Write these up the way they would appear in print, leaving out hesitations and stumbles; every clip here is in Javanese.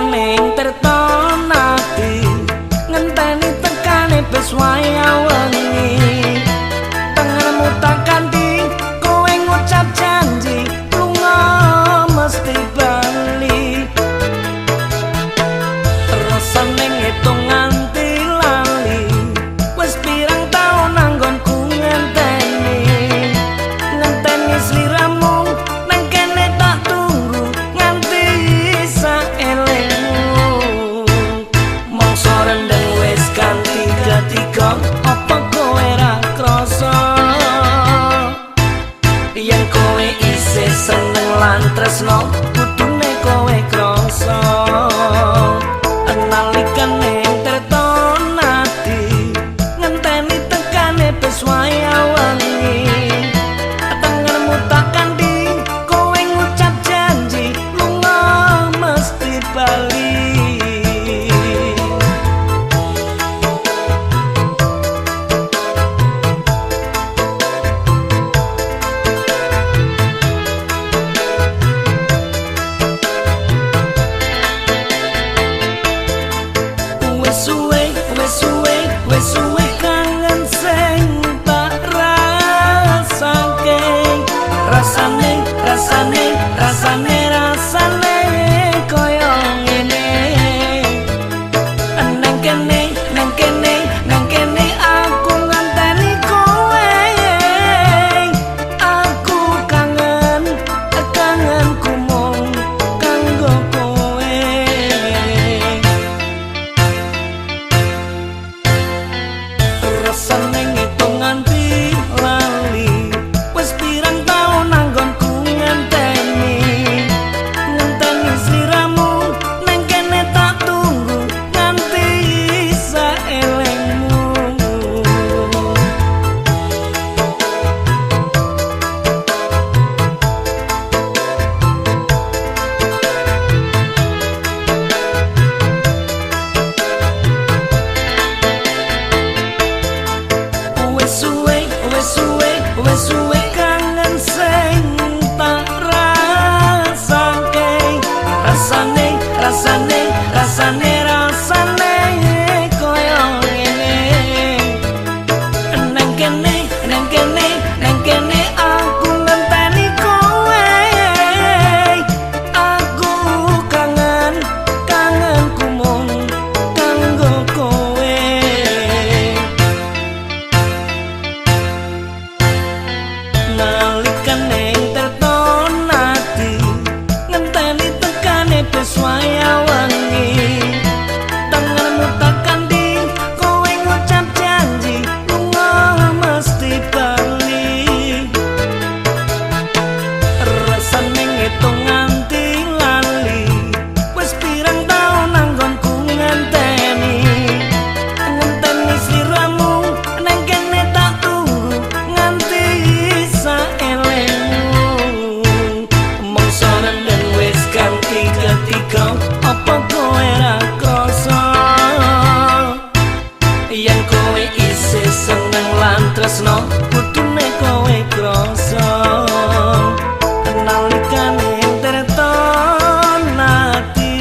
ning tertonati ngenteni tekane bes waya wengi tanganmu tak kanthi kowe ngucap janji lunga mesti bali rasane ngitung nganti lali wis pirang taun anggonku ngenteni sliramu nang kene tak tunggu nganti saelengmu mongso rendeng wis ganti ketika apa kowe ra krasa yen kowe isih seneng lan tresno kudune kowe krasa nalikan ning tertonati ngenteni tekane bes waya wengi tanganmu tak kanthi kowe ngucap janji lunga mesti bali wes suwe kangen sing tak rasake rasane koyo ngene nang kene aku nganteni kowe aku kangenku mung kanggo kowe rasane ngitung nganti lali wis pirang taun anggonku ngenteni sliramu nang kene tak tunggu nganti saelengmu wes suwe kangen sing tak rasake rasane koyo ngene nang kene aku ngenteni kowe aku kangenku mung kanggo kowe nalikan ning tertonati ngenteni tekane bes waya wengi tanganmu tak kanthi kowe ngucap janji lunga mesti bali rasane ngitung nganti lali wis pirang taun anggonku ngenteni sliramu nang kene tak tunggu nganti saelengmu mongso rendeng wis ganti ketika apa kowe ra krasa yen kowe isih seneng lan tresno kudune kowe krasa nalikan ing tertonati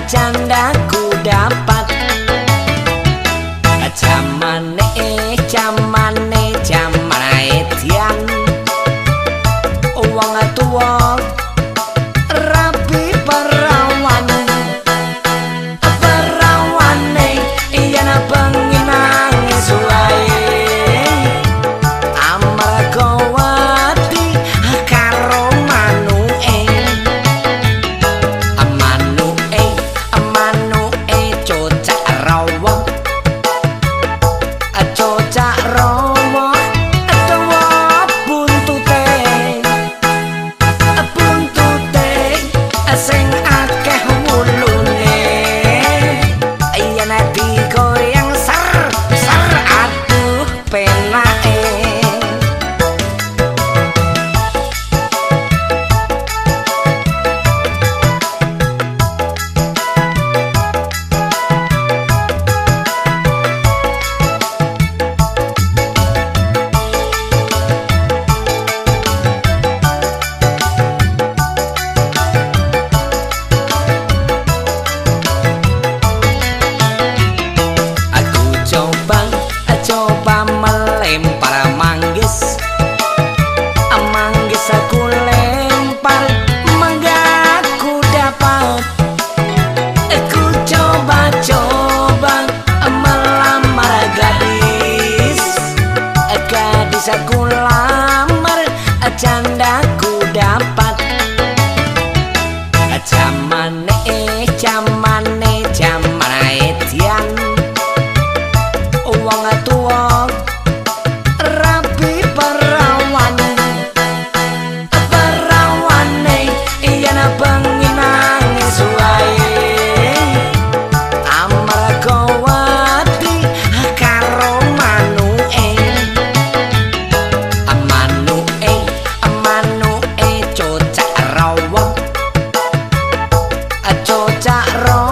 candaku dapat jamane Saku lamar jandaku dapat Jamane edian wong tuwa rabi perawane yen bengi nangis wae amarga wedi karo manuke cocak rawa cocak rawa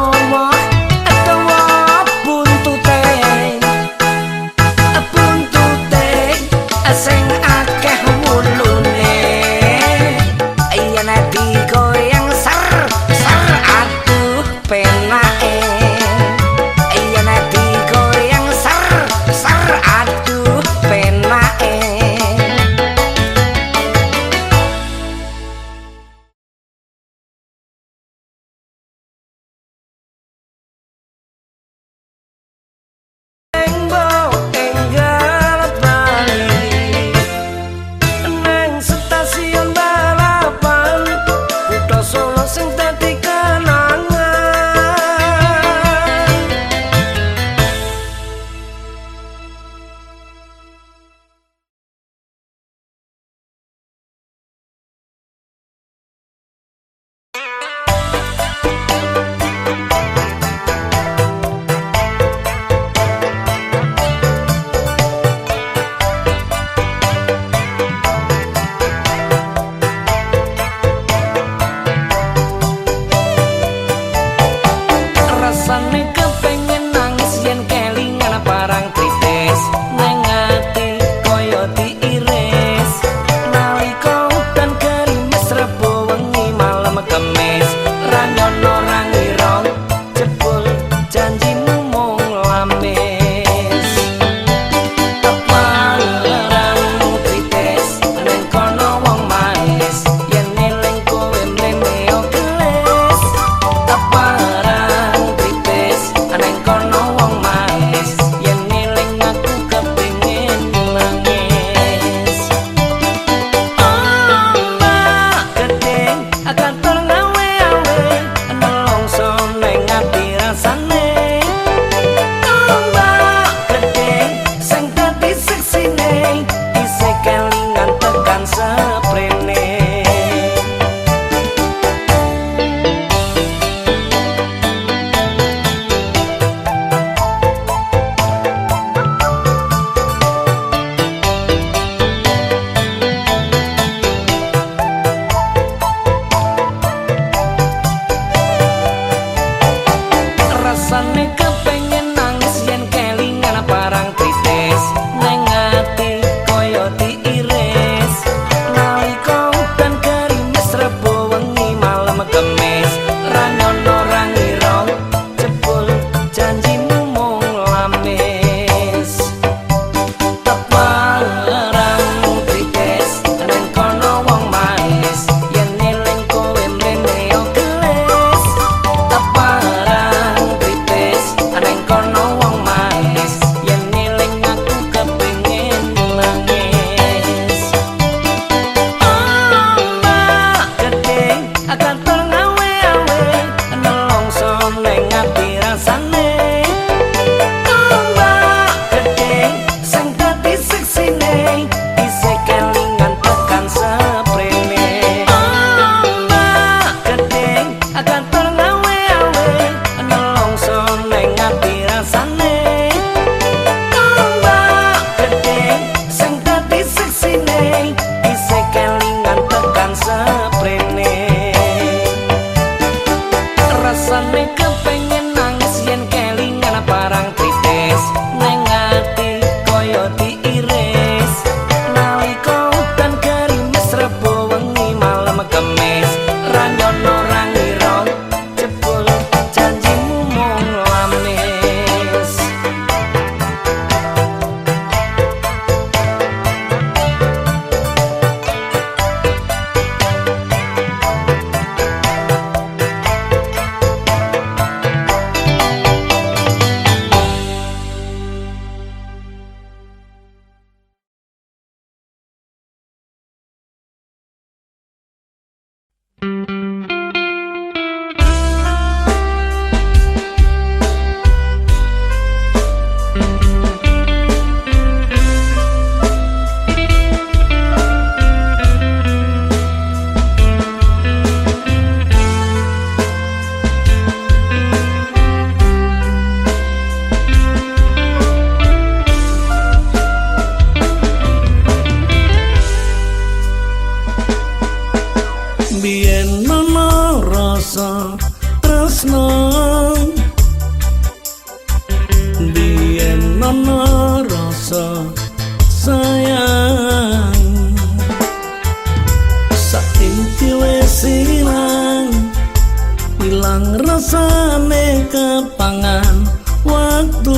rasane kepangan waktu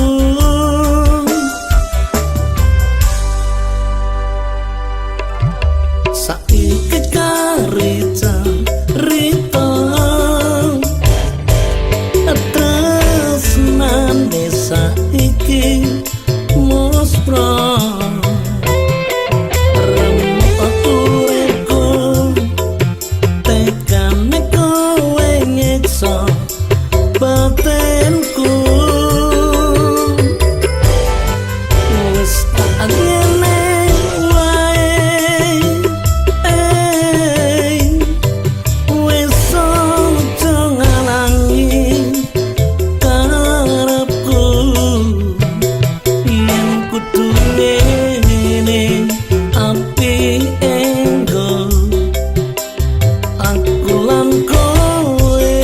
saiki karita rita tresnane saiki muspro batinku wis tak ngene wae wis aja ngalangi karepku yen kudu ngene api enggo aku lan kowe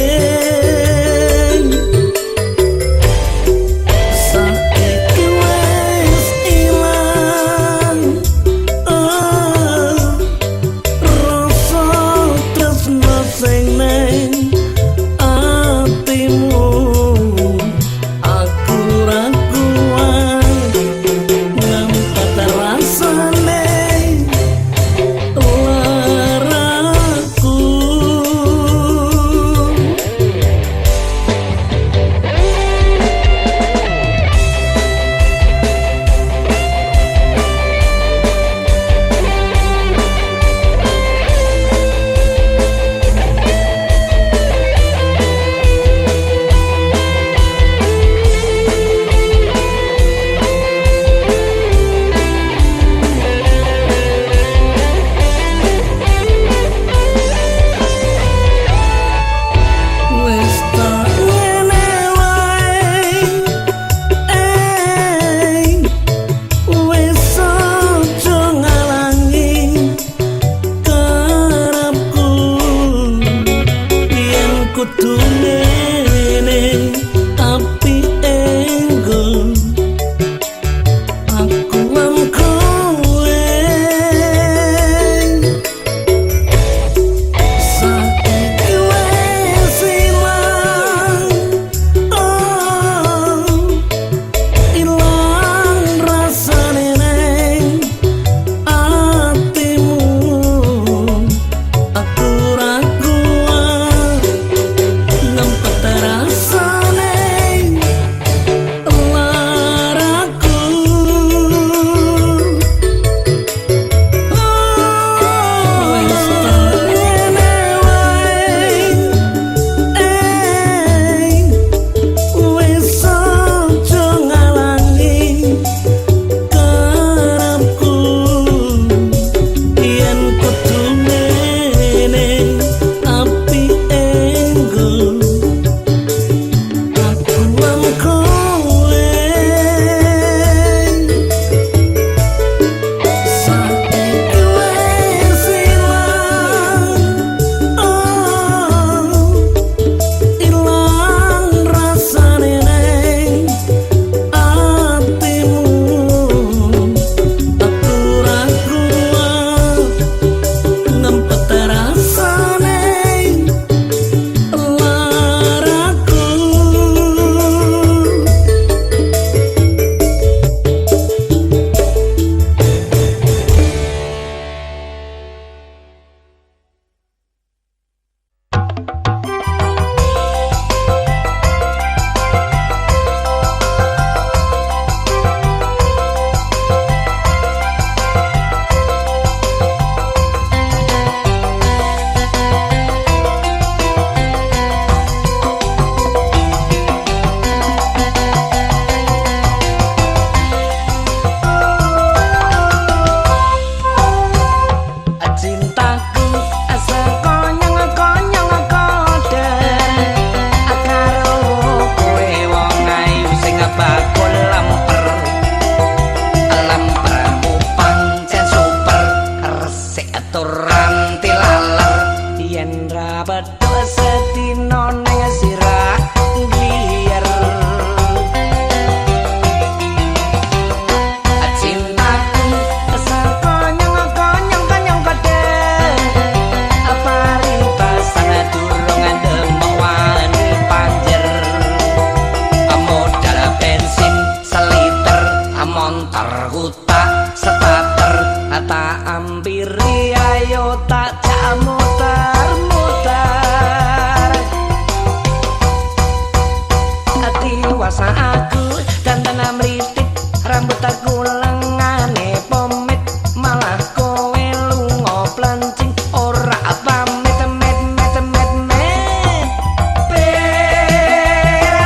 Atiwasa aku dandanan mritik rambut aku lengane pomit malah kowe lunga plencing ora pamit met met met met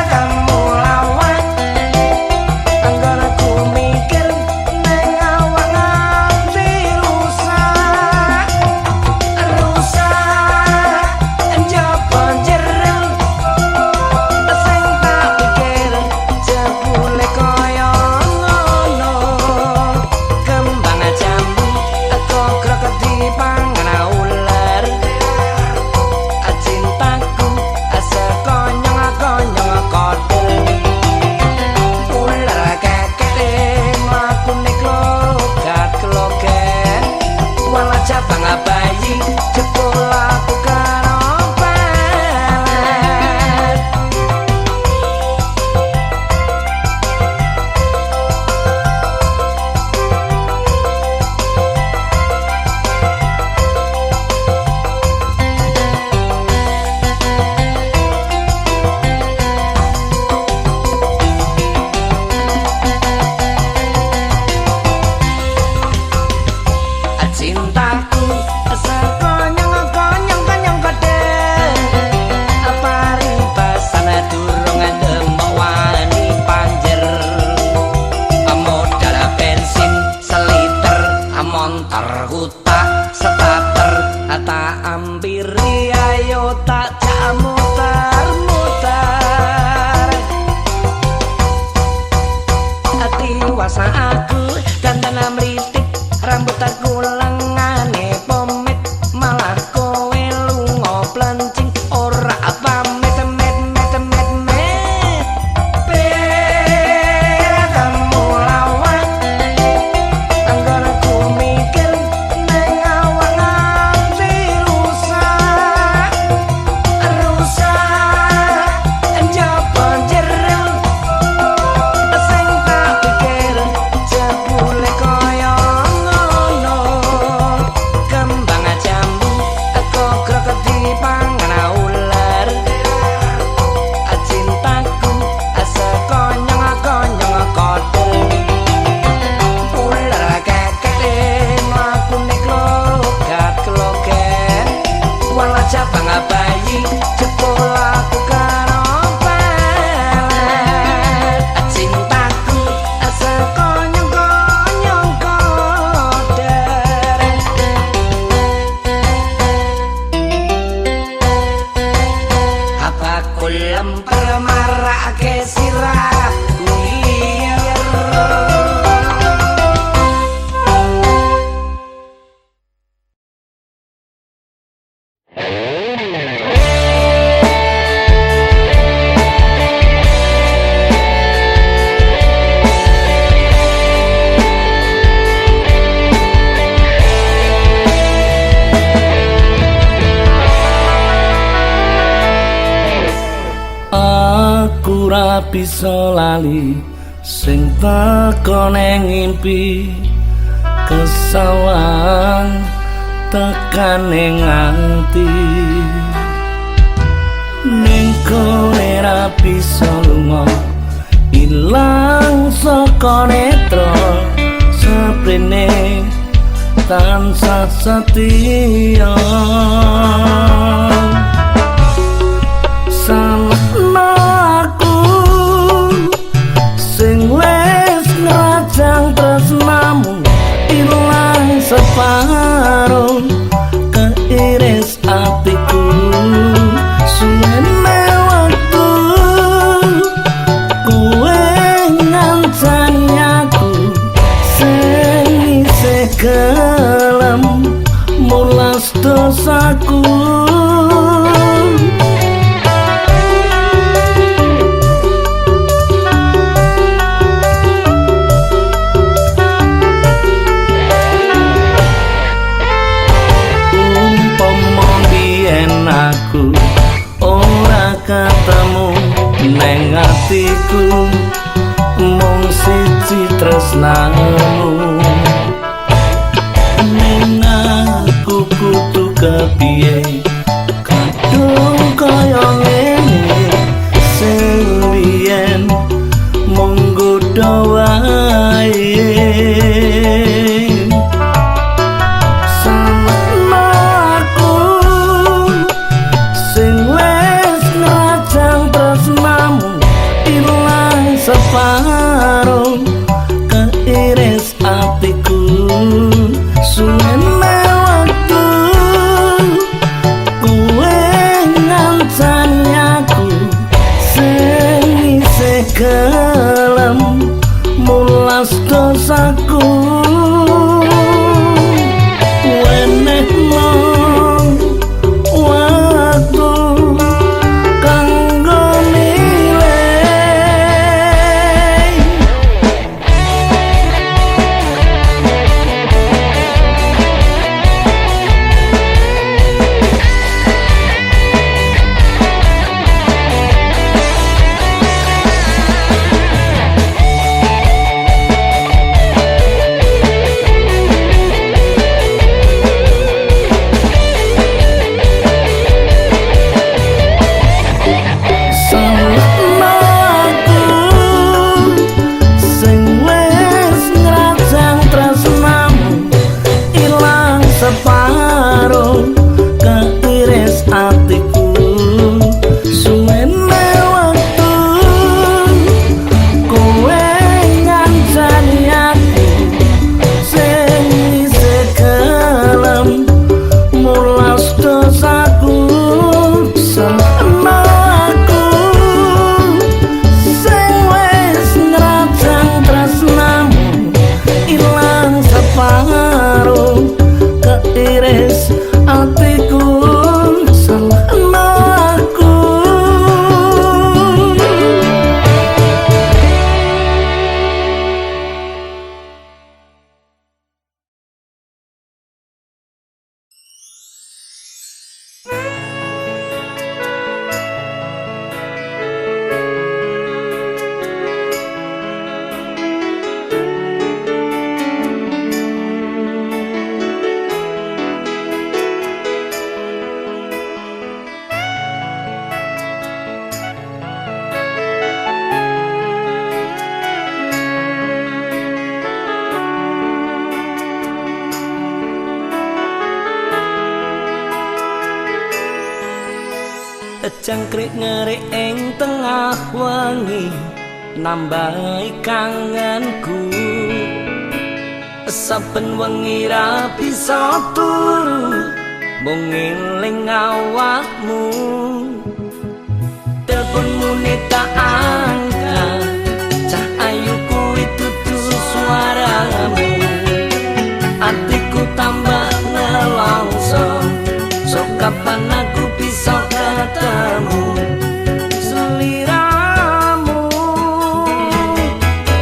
kamu lawan anggone ku mikir nang awak nganti rusak njaba jero sing tak pikir jebule kaya ngono kembang jambu kok dipangan ular cintaku sekonyong-konyong kodel ular kekeke mlakune klogat-kloget wala cabang bayi jebul aku karo pelet cintaku sekonyong-konyong kodel paribasan durung demok wani panjer modal bensin seliter montor hutak starter tak ampiri ayo tak jak muter-muter atiwasa aku dandanan mritik rambut aku lengane pomit malah kowe lunga plencing ora pamit met met met met kamu lawan anggone ku mikir nang awak nganti rusak njaba jero sing tak pikir jebule kaya ngono kembang jambu kok dipangan ular cintaku sekonyong-konyong kodel ular kekeke mlakune klogat-kloget wala cabang bayi jebul aku karo pelet cintaku sekonyong-konyong kodel apa kulem permarake sirah aku ra bisa lali sing takone ngimpi kesawan tekane nganti ning kowe ra bisa lunga ilang saka netra saprene tansah setia salahna aku sing wis ngrajang tresnamu ilang separo keiris atiku suwene waktu kowe ngancani aku sing isih gelem mulas dosaku ora ketemu neng atiku mung siji tresnamu ning aku kudu kepiye kadung kaya ngene sing biyen separuh keiris atiku suwene waktu kuwe ngancani aku sing isih gelem mulas dosaku Jangkrik ngerik ing tengah wengi nambahi kangenku saben wengi ra bisa turu mung ngeling awakmu teleponmu tak angkat cah ayu kuwi tutu suaramu atiku tambah nelongso sok kapan aku bisa ketemu seliramu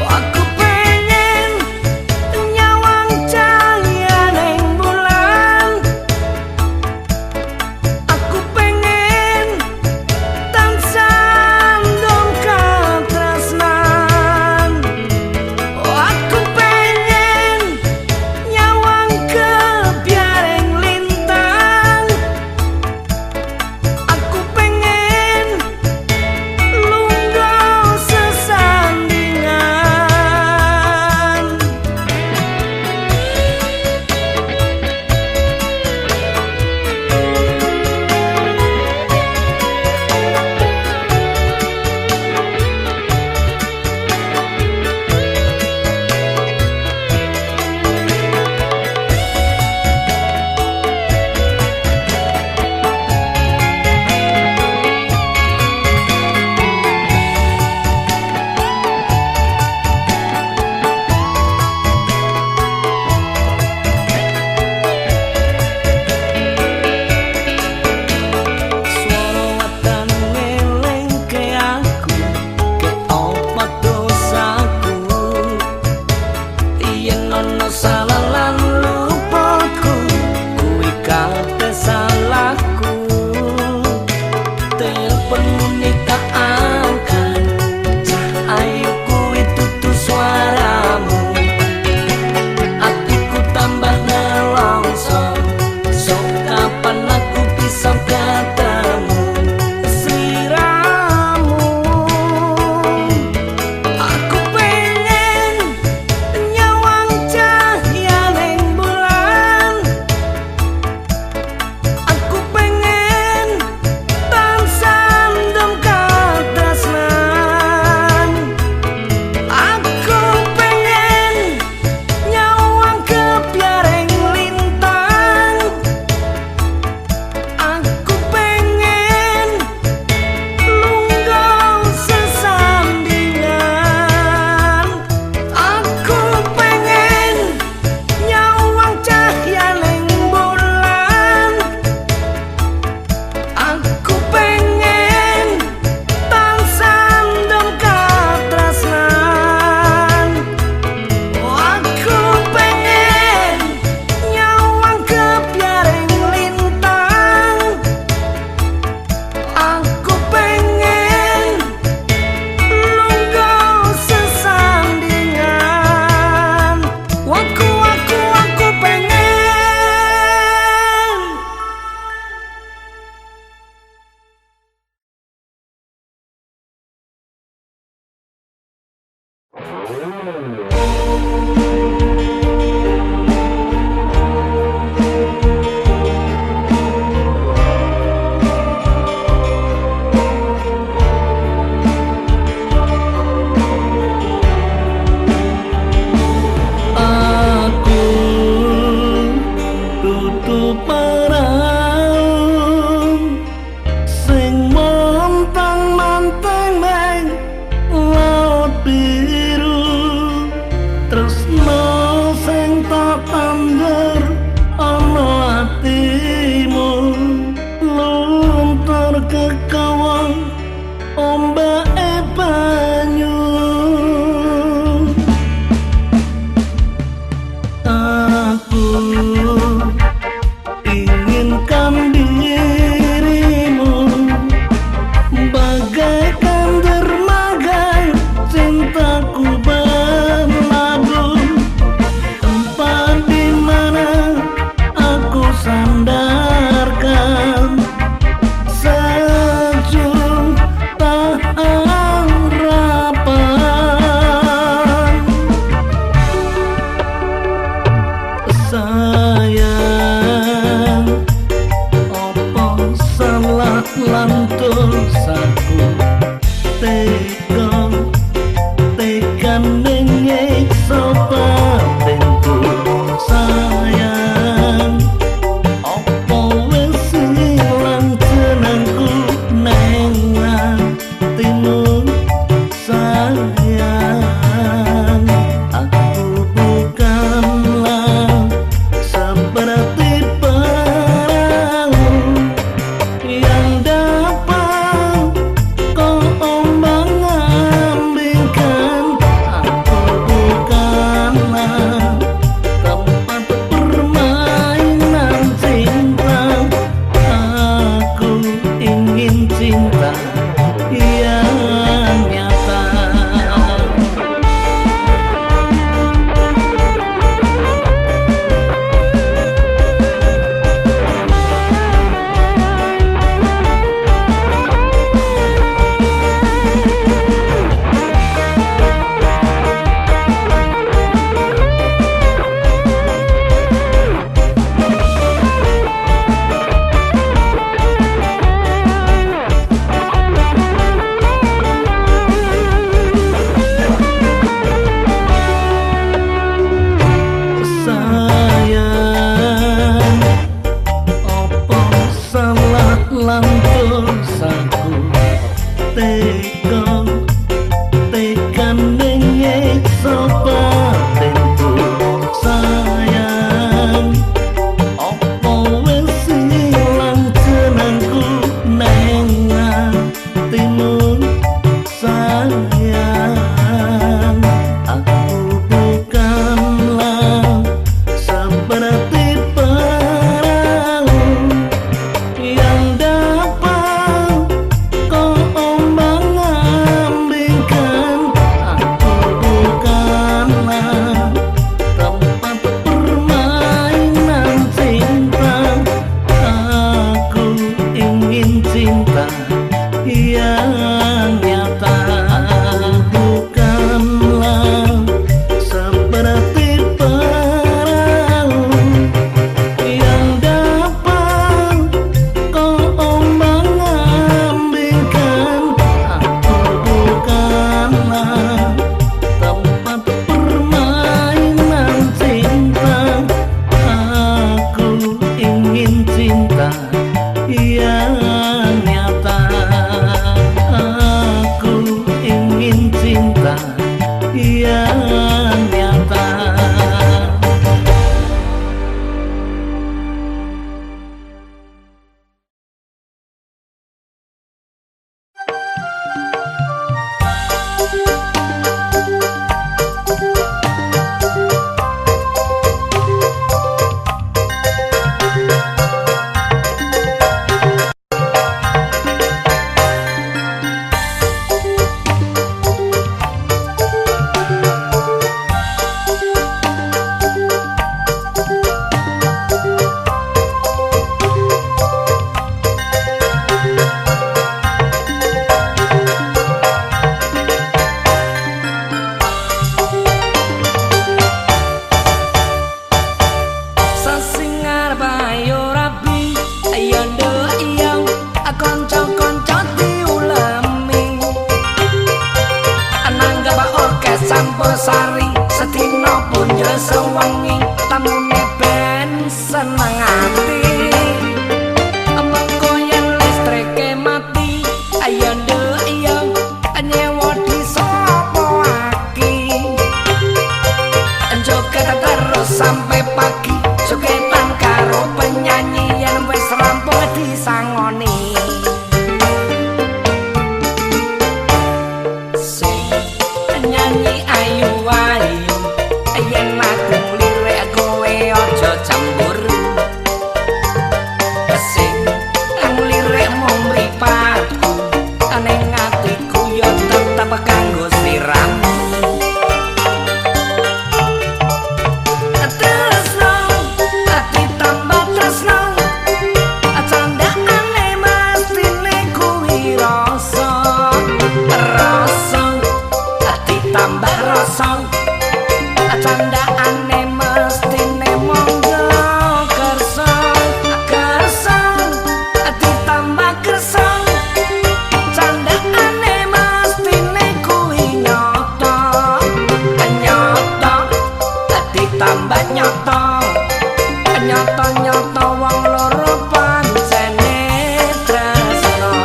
aku pengen nyawang cahaya ning bulan aku pengen tansah ndong campur sari sedina punjul sewengi tamune ben seneng ati mengko yen listrike mati ayo nduk yo nyewa di sapa aki joget terus sampai pagi jogetan karo penyanyi yang wis rampung disangoni nyanyi ayu ayu yen aku lirik kowe aja cemburu sing lirik mung mripatku ning atiku yo tetep kanggo sliramu tresno ati tambah tresno candakane mestine kuwi rasa tambah rasa candakane mestine monggo kersa kersa ditambah kersa candakane mestine kuwi nyata nyata ditambah nyata nyata nyata wong loro pancene tresno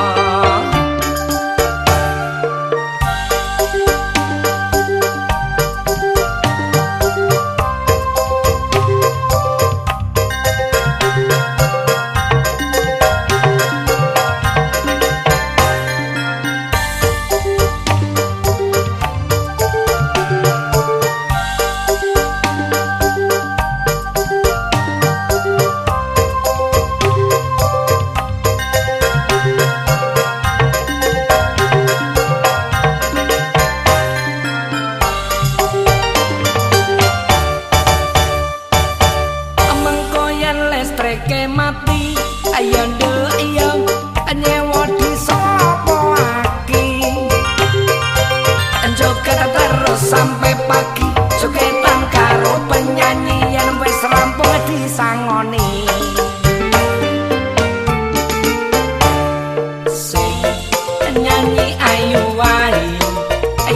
listrike mati ayo nduk yo nyewa di sapa aki joget terus sampai pagi jogetan karo penyanyi yang wis rampung disangoni sing nyanyi ayu ayu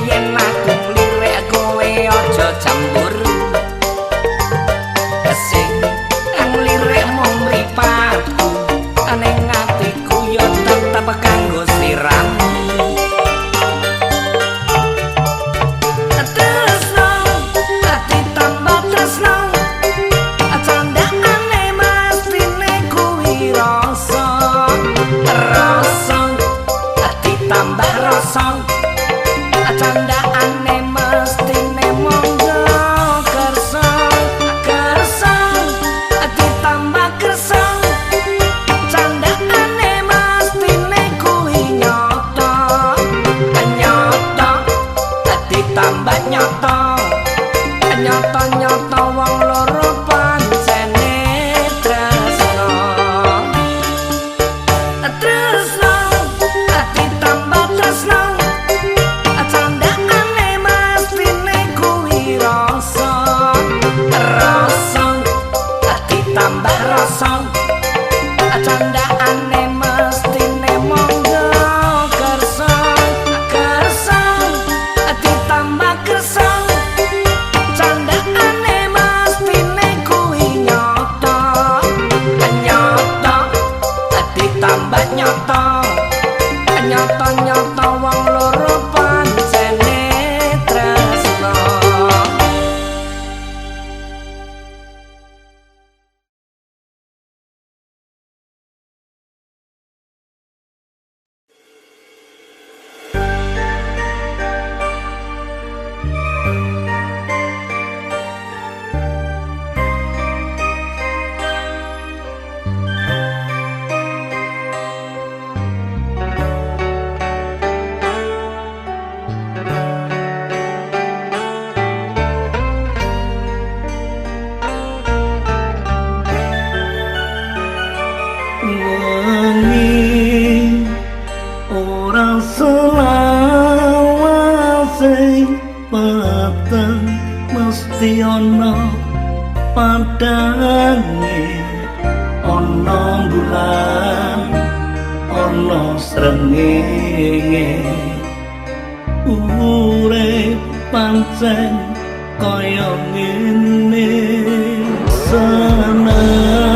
yen aku lirik kowe aja cemburu sing lirik mung mripatku ning atiku yo tetep kanggo sliramu tresno ati tambah tresno candakane mestine kuwi rasa rasa ati tambah rasa candakane mestine monggo kersa kersa ditambah kersa candakane mestine kuwi nyata nyata ditambah nyata nyata nyata wong loro pancene tresno tresno ditambah tresno candakane mestine kuwi rasa rasa ditambah rasa candakane mestine monggo kersa kersa ditambah kersa candakane mestine kuwi nyata nyata ditambah nyata nyata nyata wong loro pancene tresno mesti ana padange ana bulan ana srengenge urip pancen kaya ngene seneng